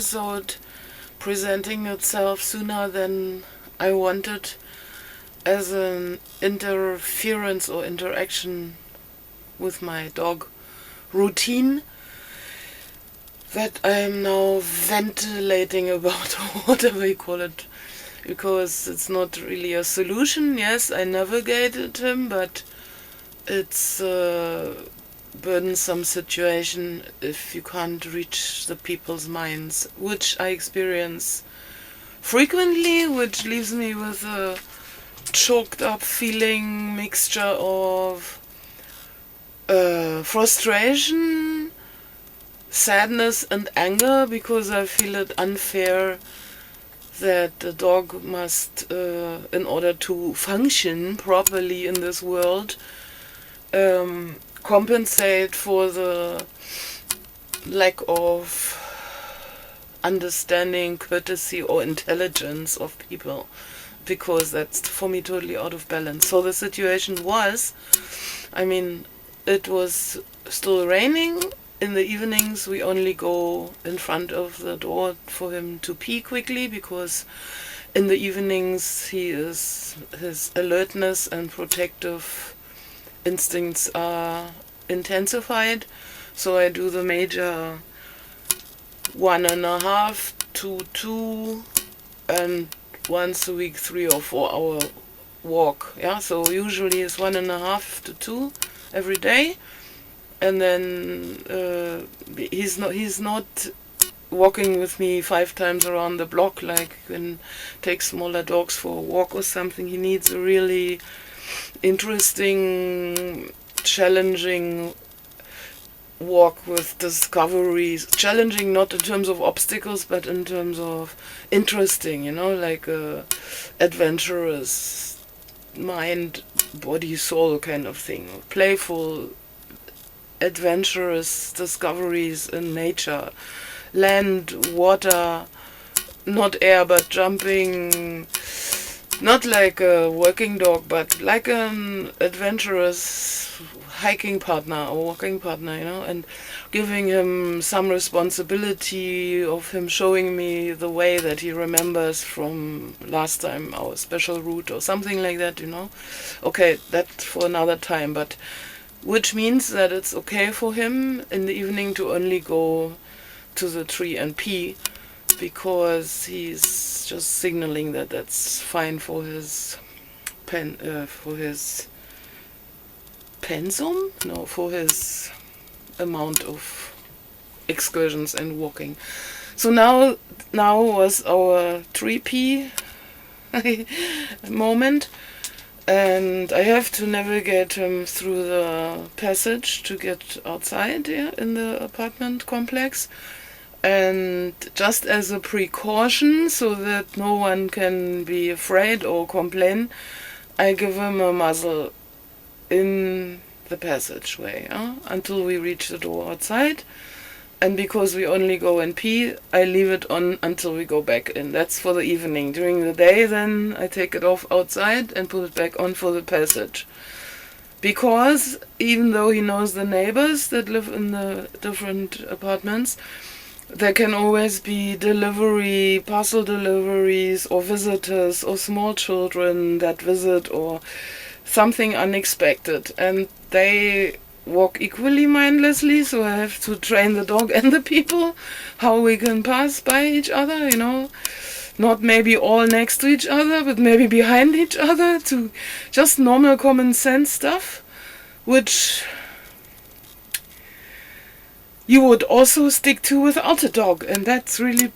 episode presenting itself sooner than I wanted as an interference or interaction with my dog routine that I am now ventilating about, or whatever you call it, because it's not really a solution. Yes, I navigated him, but it's burdensome situation if you can't reach the people's minds, which I experience frequently, which leaves me with a choked up feeling, mixture of frustration, sadness and anger, because I feel it unfair that the dog must, in order to function properly in this world, compensate for the lack of understanding, courtesy or intelligence of people, because that's for me totally out of balance. So the situation was, it was still raining. In the evenings we only go in front of the door for him to pee quickly, because in the evenings his alertness and protective instincts are intensified. So I do the major 1.5 to 2 and once a week 3 or 4 hour walk. Yeah, so usually it's 1.5 to 2 every day, and then he's not walking with me 5 times around the block like when take smaller dogs for a walk or something. He needs a really interesting, challenging walk with discoveries. Challenging not in terms of obstacles, but in terms of interesting, like a adventurous mind, body, soul kind of thing. Playful, adventurous discoveries in nature. Land, water, not air, but jumping. Not like a working dog, but like an adventurous hiking partner or walking partner, and giving him some responsibility of him showing me the way that he remembers from last time, our special route or something like that, Okay, that for another time, but which means that it's okay for him in the evening to only go to the tree and pee, because he's just signaling that that's fine for his for his pensum, no, for his amount of excursions and walking. So now was our tree pee moment, and I have to navigate him through the passage to get outside in the apartment complex. And just as a precaution, so that no one can be afraid or complain, I give him a muzzle in the passageway until we reach the door outside. And because we only go and pee, I leave it on until we go back in. That's for the evening. During the day, then I take it off outside and put it back on for the passage. Because even though he knows the neighbors that live in the different apartments, there can always be parcel deliveries, or visitors, or small children that visit, or something unexpected. And they walk equally mindlessly, so I have to train the dog and the people how we can pass by each other, Not maybe all next to each other, but maybe behind each other, to just normal common sense stuff, which you would also stick to without a dog. And that's really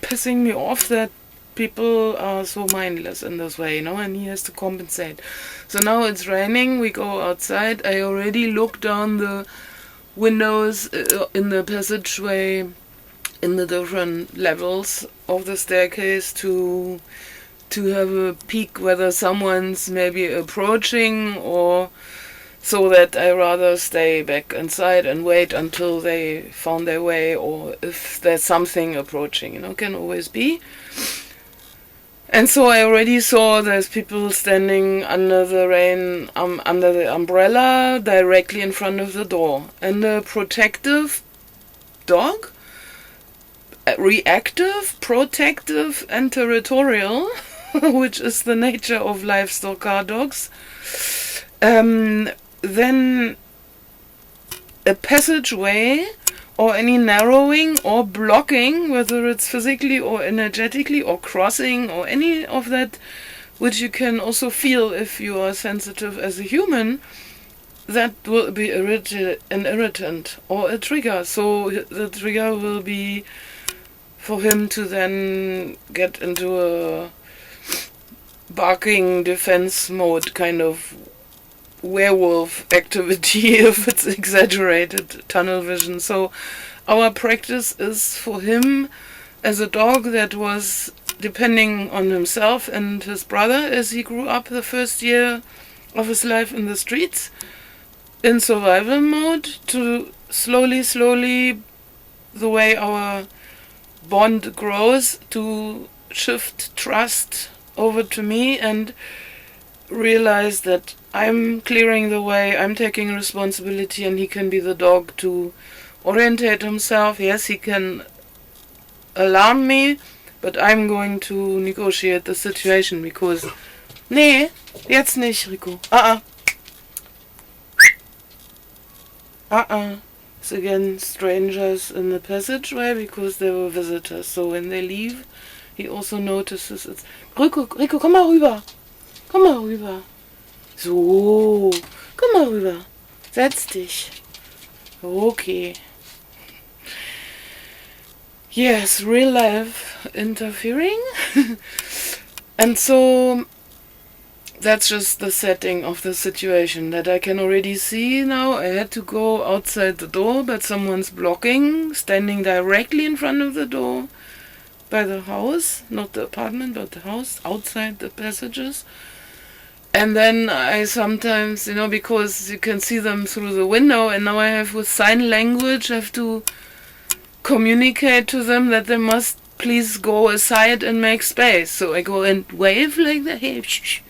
pissing me off, that people are so mindless in this way, and he has to compensate. So now it's raining, we go outside. I already look down the windows in the passageway in the different levels of the staircase to have a peek whether someone's maybe approaching, or so that I rather stay back inside and wait until they found their way, or if there's something approaching, can always be. And so I already saw there's people standing under the rain, under the umbrella, directly in front of the door. And a protective dog reactive, protective, and territorial, which is the nature of livestock guard dogs. Then a passageway or any narrowing or blocking, whether it's physically or energetically or crossing or any of that, which you can also feel if you are sensitive as a human, that will be an irritant or a trigger. So the trigger will be for him to then get into a barking defense mode, kind of werewolf activity if it's exaggerated, tunnel vision. So our practice is for him as a dog that was depending on himself and his brother as he grew up the first year of his life in the streets, in survival mode, to slowly, the way our bond grows, to shift trust over to me and realize that I'm clearing the way, I'm taking responsibility, and he can be the dog to orientate himself. Yes, he can alarm me, but I'm going to negotiate the situation, because nee, jetzt nicht, Rico. It's again strangers in the passageway because they were visitors. So when they leave, he also notices it's Rico, komm mal rüber. Komm mal rüber. So, komm mal rüber. Setz dich. Okay. Yes, real life interfering. And so that's just the setting of the situation that I can already see now. I had to go outside the door, but someone's blocking, standing directly in front of the door by the house, not the apartment, but the house, outside the passages. And then I sometimes, because you can see them through the window, and now I have with sign language, I have to communicate to them that they must please go aside and make space. So I go and wave like that. Hey, shh.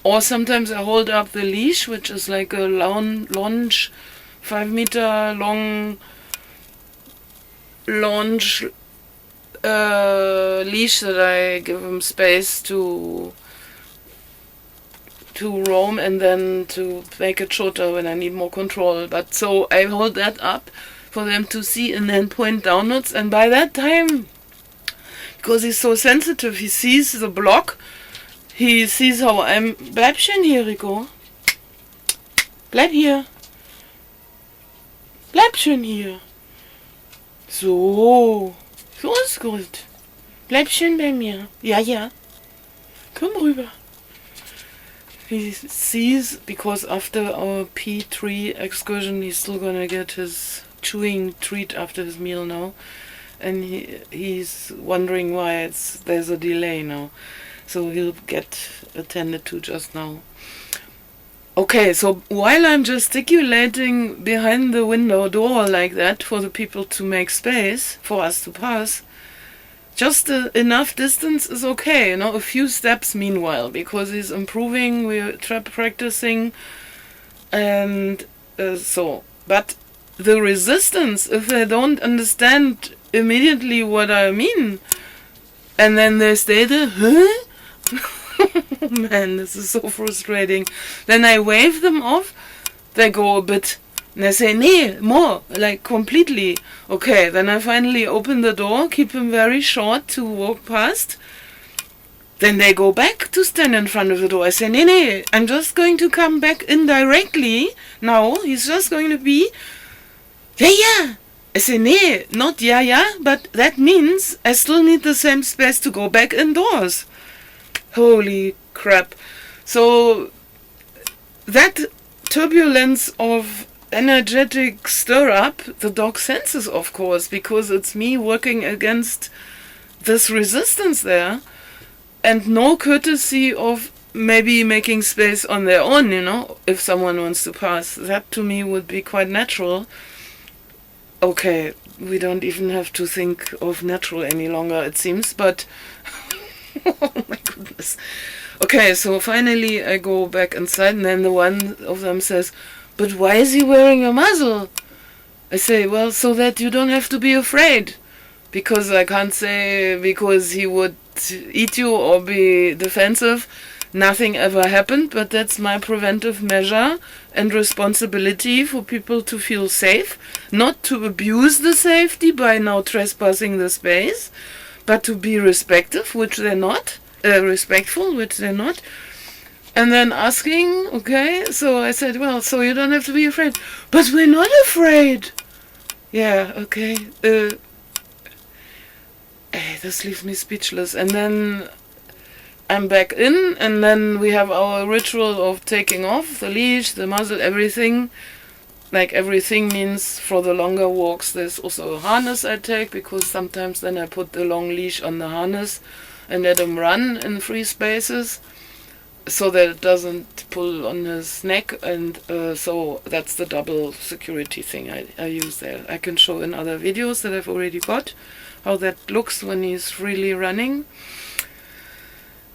Or sometimes I hold up the leash, which is like a lounge, 5 meter long launch leash that I give him space to roam and then to make it shorter when I need more control. But so I hold that up for them to see and then point downwards. And by that time, because he's so sensitive, he sees the block. He sees how I'm... Bleib schön hier, Rico. Bleib hier. Bleib schön hier. So. So ist gut. Bleib schön bei mir. Ja. Komm rüber. He sees, because after our P3 excursion, he's still gonna get his chewing treat after his meal now. And he's wondering why there's a delay now. So he'll get attended to just now. Okay, so while I'm gesticulating behind the window door like that for the people to make space for us to pass, just enough distance is okay, a few steps meanwhile, because he's improving, we're practicing, and so. But the resistance, if they don't understand immediately what I mean, and then they stay there, huh? Man, this is so frustrating. Then I wave them off, they go a bit, and I say, nee, more, like completely. Okay, then I finally open the door, keep him very short to walk past. Then they go back to stand in front of the door. I say, nee, I'm just going to come back indirectly. Now, he's just going to be, yeah. I say, nee, not yeah, but that means I still need the same space to go back indoors. Holy crap. So that turbulence of energetic stir-up, the dog senses, of course, because it's me working against this resistance there, and no courtesy of maybe making space on their own, if someone wants to pass. That to me would be quite natural. Okay, we don't even have to think of natural any longer, it seems, but oh my goodness. Okay, so finally I go back inside, and then the one of them says, but why is he wearing a muzzle? I say, well, so that you don't have to be afraid. because I can't say because he would eat you or be defensive. Nothing ever happened, but that's my preventive measure and responsibility for people to feel safe, not to abuse the safety by now trespassing the space, but to be respectful, which they're not, and then asking, okay, so I said, well, so you don't have to be afraid, but we're not afraid. Yeah, okay. This leaves me speechless. And then I'm back in, and then we have our ritual of taking off the leash, the muzzle, everything. Like everything means for the longer walks there's also a harness I take, because sometimes then I put the long leash on the harness and let him run in free spaces so that it doesn't pull on his neck, and so that's the double security thing I use there. I can show in other videos that I've already got how that looks when he's really running.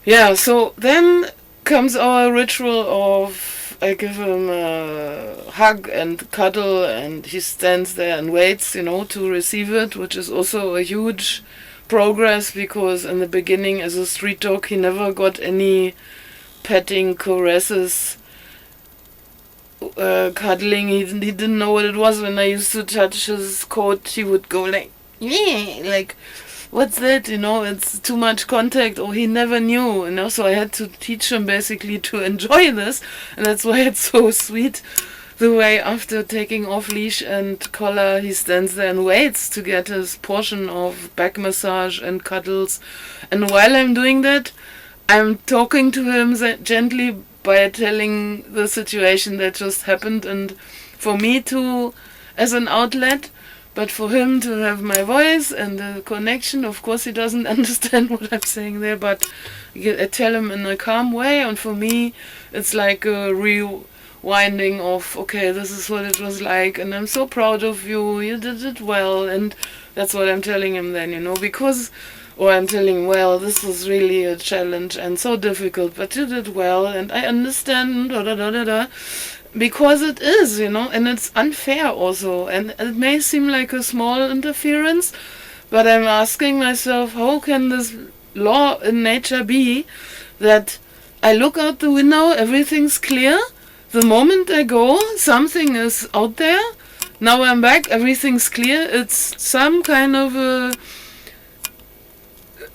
Yeah, so then comes our ritual of I give him a hug and cuddle, and he stands there and waits, to receive it, which is also a huge progress, because in the beginning as a street dog he never got any petting, caresses, cuddling. He didn't know what it was. When I used to touch his coat, he would go like, yeah, like, what's that? It's too much contact, or he never knew, so I had to teach him basically to enjoy this, and that's why it's so sweet the way after taking off leash and collar he stands there and waits to get his portion of back massage and cuddles. And while I'm doing that, I'm talking to him gently by telling the situation that just happened, and for me to, as an outlet, but for him to have my voice and the connection. Of course he doesn't understand what I'm saying there, but I tell him in a calm way, and for me it's like a rewinding of, okay, this is what it was like, and I'm so proud of you, you did it well, and that's what I'm telling him then, or I'm telling, well, this was really a challenge and so difficult, but you did well, and I understand, because it is, and it's unfair also, and it may seem like a small interference, but I'm asking myself, how can this law in nature be that I look out the window, everything's clear, the moment I go, something is out there, now I'm back, everything's clear, it's some kind of a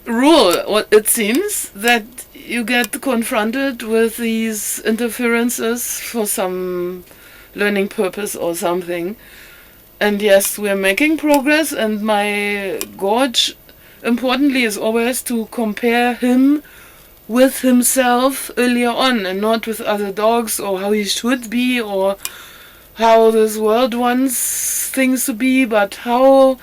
rule, what it seems, that you get confronted with these interferences for some learning purpose or something. And yes, we're making progress, and my gorge, importantly, is always to compare him with himself earlier on, and not with other dogs, or how he should be, or how this world wants things to be, but how,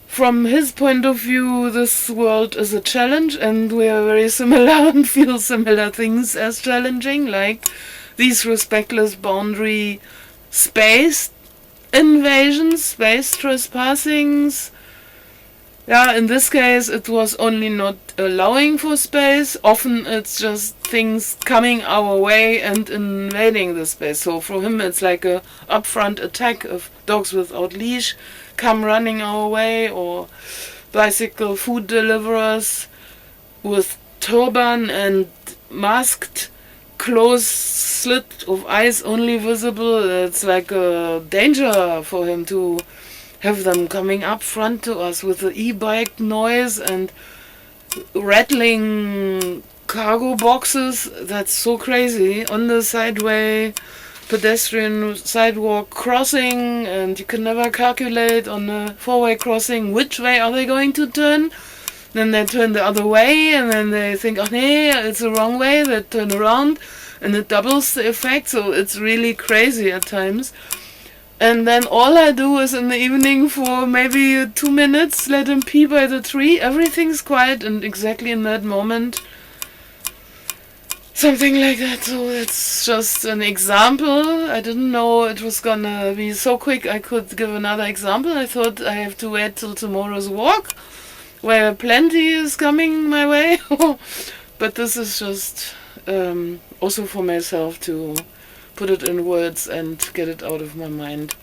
from his point of view, this world is a challenge, and we are very similar and feel similar things as challenging, like these respectless boundary space invasions, space trespassings. Yeah, in this case it was only not allowing for space. Often it's just things coming our way and invading the space. So for him it's like a upfront attack of dogs without leash come running our way, or bicycle food deliverers with turban and masked, closed slit of eyes only visible. It's like a danger for him to have them coming up front to us with the e-bike noise and rattling cargo boxes. That's so crazy. On the sideway, pedestrian sidewalk crossing, and you can never calculate on a four-way crossing which way are they going to turn. Then they turn the other way, and then they think, oh nee, it's the wrong way, they turn around, and it doubles the effect, so it's really crazy at times. And then all I do is in the evening for maybe 2 minutes let him pee by the tree, everything's quiet, and exactly in that moment something like that. So it's just an example. I didn't know it was gonna be so quick I could give another example. I thought I have to wait till tomorrow's walk, where plenty is coming my way. But this is just also for myself to put it in words and get it out of my mind.